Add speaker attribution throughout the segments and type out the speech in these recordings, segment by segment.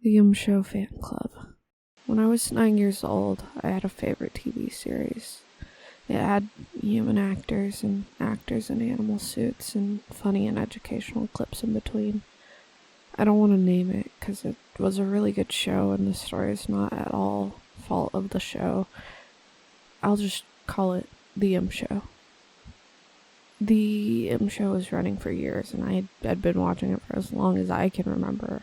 Speaker 1: The Show Fan Club. When I was 9 years old, I had a favorite TV series. It had human actors and actors in animal suits and funny and educational clips in between. I don't want to name it because it was a really good show and the story is not at all fault of the show. I'll just call it The Show. The Show was running for years and I had been watching it for as long as I can remember.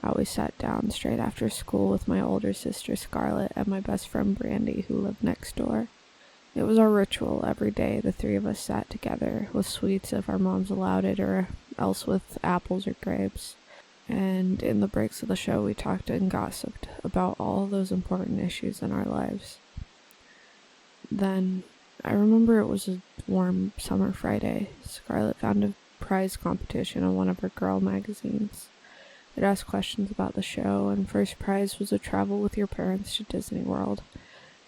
Speaker 1: I always sat down straight after school with my older sister Scarlett and my best friend Brandy, who lived next door. It was our ritual every day. The three of us sat together with sweets if our moms allowed it, or else with apples or grapes. And in the breaks of the show, we talked and gossiped about all those important issues in our lives. Then, I remember it was a warm summer Friday. Scarlett found a prize competition in one of her girl magazines. It asked questions about the show, and first prize was a travel with your parents to Disney World.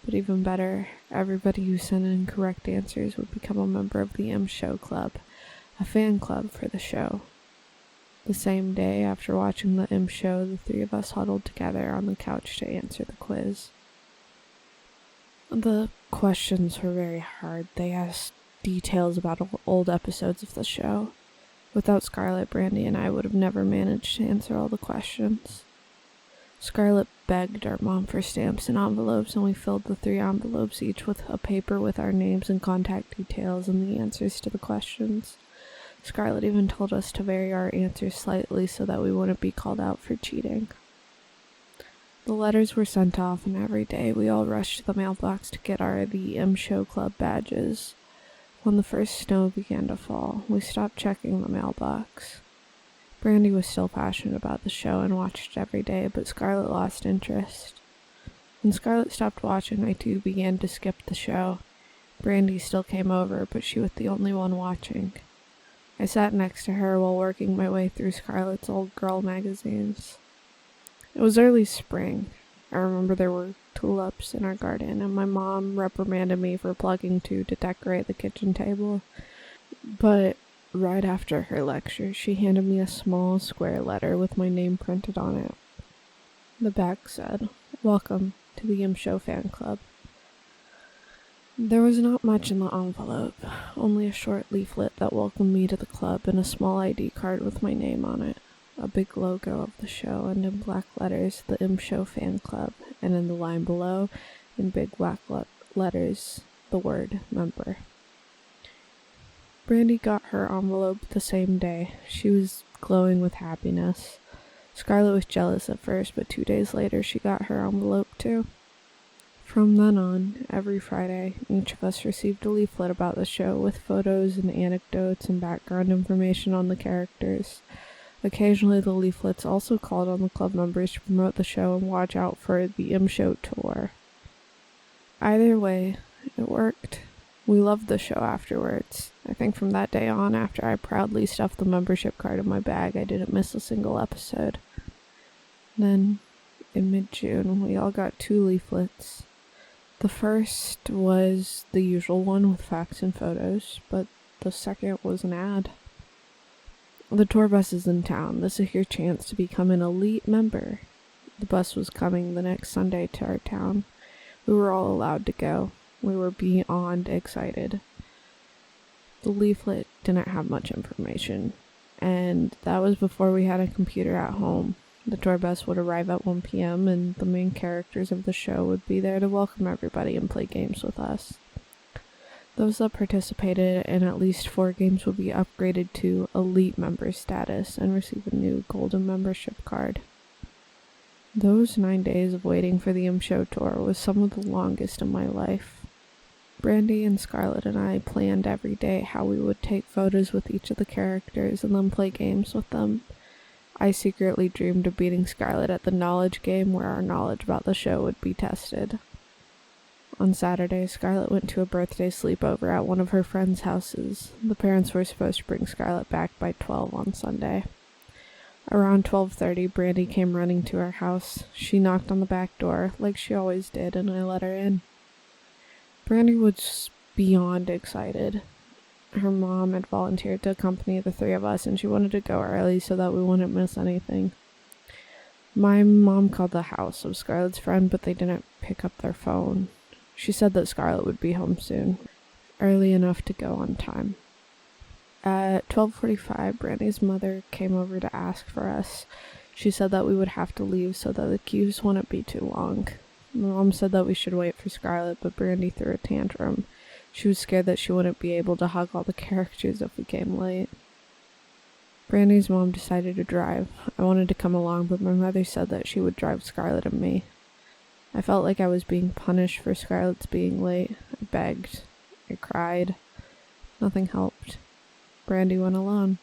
Speaker 1: But even better, everybody who sent in correct answers would become a member of the Show Club, a fan club for the show. The same day, after watching the Show, the three of us huddled together on the couch to answer the quiz. The questions were very hard. They asked details about old episodes of the show. Without Scarlett, Brandy and I would have never managed to answer all the questions. Scarlett begged our mom for stamps and envelopes, and we filled the 3 envelopes each with a paper with our names and contact details and the answers to the questions. Scarlett even told us to vary our answers slightly so that we wouldn't be called out for cheating. The letters were sent off, and every day we all rushed to the mailbox to get the Show Club badges. When the first snow began to fall, we stopped checking the mailbox. Brandy was still passionate about the show and watched it every day, but Scarlett lost interest. When Scarlett stopped watching, I too began to skip the show. Brandy still came over, but she was the only one watching. I sat next to her while working my way through Scarlett's old girl magazines. It was early spring. I remember there were tulips in our garden, and my mom reprimanded me for plugging 2 to decorate the kitchen table. But right after her lecture, she handed me a small square letter with my name printed on it. The back said, "Welcome to the Show Fan Club." There was not much in the envelope, only a short leaflet that welcomed me to the club and a small ID card with my name on it, a big logo of the show, and in black letters, the Show Fan Club, and in the line below, in big black letters, the word member. Brandy got her envelope the same day. She was glowing with happiness. Scarlett was jealous at first, but 2 days later she got her envelope too. From then on, every Friday, each of us received a leaflet about the show with photos and anecdotes and background information on the characters. Occasionally the leaflets also called on the club members to promote the show and watch out for the Show tour. Either way, it worked. We loved the show afterwards. I think from that day on, after I proudly stuffed the membership card in my bag, I didn't miss a single episode. Then, in mid-June, we all got 2 leaflets. The first was the usual one with facts and photos, but the second was an ad. "The tour bus is in town. This is your chance to become an elite member." The bus was coming the next Sunday to our town. We were all allowed to go. We were beyond excited. The leaflet didn't have much information, and that was before we had a computer at home. The tour bus would arrive at 1 p.m., and the main characters of the show would be there to welcome everybody and play games with us. Those that participated in at least 4 games would be upgraded to elite member status and receive a new golden membership card. Those 9 days of waiting for the Show tour was some of the longest in my life. Brandy and Scarlett and I planned every day how we would take photos with each of the characters and then play games with them. I secretly dreamed of beating Scarlett at the knowledge game where our knowledge about the show would be tested. On Saturday, Scarlett went to a birthday sleepover at one of her friends' houses. The parents were supposed to bring Scarlett back by 12 on Sunday. Around 12:30, Brandy came running to our house. She knocked on the back door, like she always did, and I let her in. Brandy was beyond excited. Her mom had volunteered to accompany the 3 of us, and she wanted to go early so that we wouldn't miss anything. My mom called the house of Scarlett's friend, but they didn't pick up their phone. She said that Scarlett would be home soon, early enough to go on time. At 12:45, Brandy's mother came over to ask for us. She said that we would have to leave so that the queues wouldn't be too long. My mom said that we should wait for Scarlett, but Brandy threw a tantrum. She was scared that she wouldn't be able to hug all the characters if we came late. Brandy's mom decided to drive. I wanted to come along, but my mother said that she would drive Scarlett and me. I felt like I was being punished for Scarlett's being late. I begged. I cried. Nothing helped. Brandy went alone.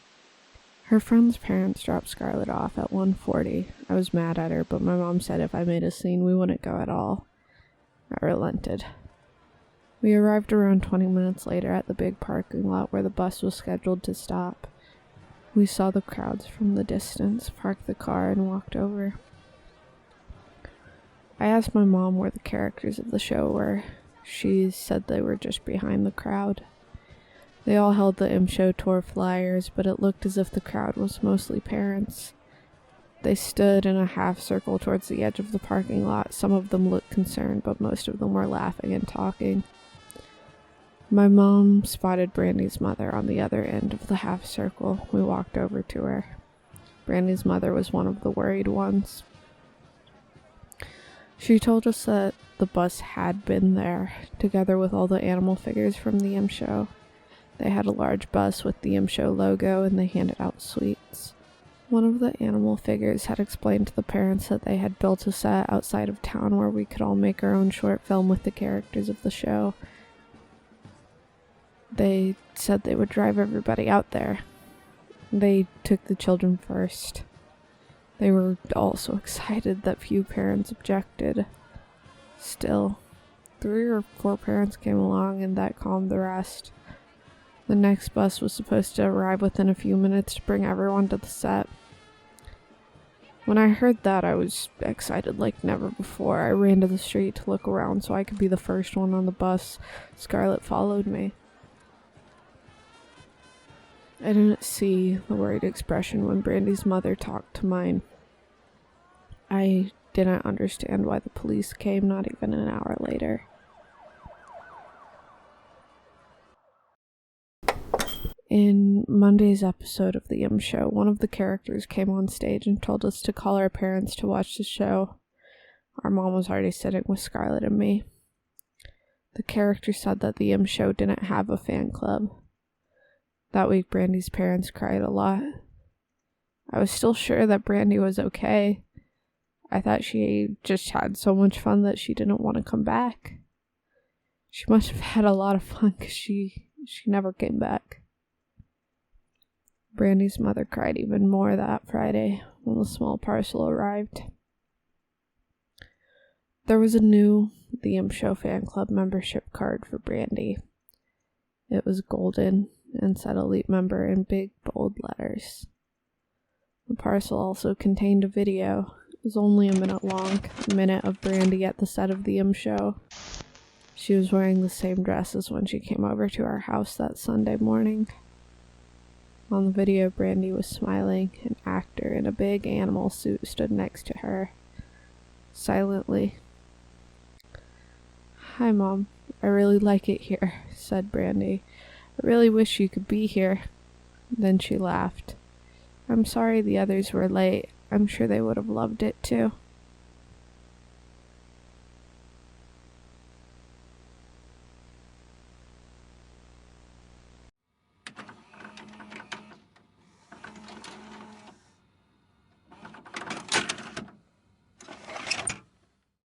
Speaker 1: Her friend's parents dropped Scarlett off at 1:40. I was mad at her, but my mom said if I made a scene, we wouldn't go at all. I relented. We arrived around 20 minutes later at the big parking lot where the bus was scheduled to stop. We saw the crowds from the distance, parked the car, and walked over. I asked my mom where the characters of the show were. She said they were just behind the crowd. They all held the Show tour flyers, but it looked as if the crowd was mostly parents. They stood in a half circle towards the edge of the parking lot. Some of them looked concerned, but most of them were laughing and talking. My mom spotted Brandy's mother on the other end of the half circle. We walked over to her. Brandy's mother was one of the worried ones. She told us that the bus had been there, together with all the animal figures from the Show. They had a large bus with the Show logo, and they handed out sweets. One of the animal figures had explained to the parents that they had built a set outside of town where we could all make our own short film with the characters of the show. They said they would drive everybody out there. They took the children first. They were all so excited that few parents objected. Still, 3 or 4 parents came along, and that calmed the rest. The next bus was supposed to arrive within a few minutes to bring everyone to the set. When I heard that, I was excited like never before. I ran to the street to look around so I could be the first one on the bus. Scarlett followed me. I didn't see the worried expression when Brandy's mother talked to mine. I didn't understand why the police came not even an hour later. In Monday's episode of the Show, one of the characters came on stage and told us to call our parents to watch the show. Our mom was already sitting with Scarlett and me. The character said that the Show didn't have a fan club. That week, Brandy's parents cried a lot. I was still sure that Brandy was okay. I thought she just had so much fun that she didn't want to come back. She must have had a lot of fun because she never came back. Brandy's mother cried even more that Friday when the small parcel arrived. There was a new The Show fan club membership card for Brandy. It was golden and said Elite Member in big, bold letters. The parcel also contained a video. It was only a minute long, a minute of Brandy at the set of the Show. She was wearing the same dress as when she came over to our house that Sunday morning. On the video, Brandy was smiling. An actor in a big animal suit stood next to her, silently. "Hi, Mom. I really like it here," said Brandy. "I really wish you could be here." Then she laughed. "I'm sorry the others were late. I'm sure they would have loved it too."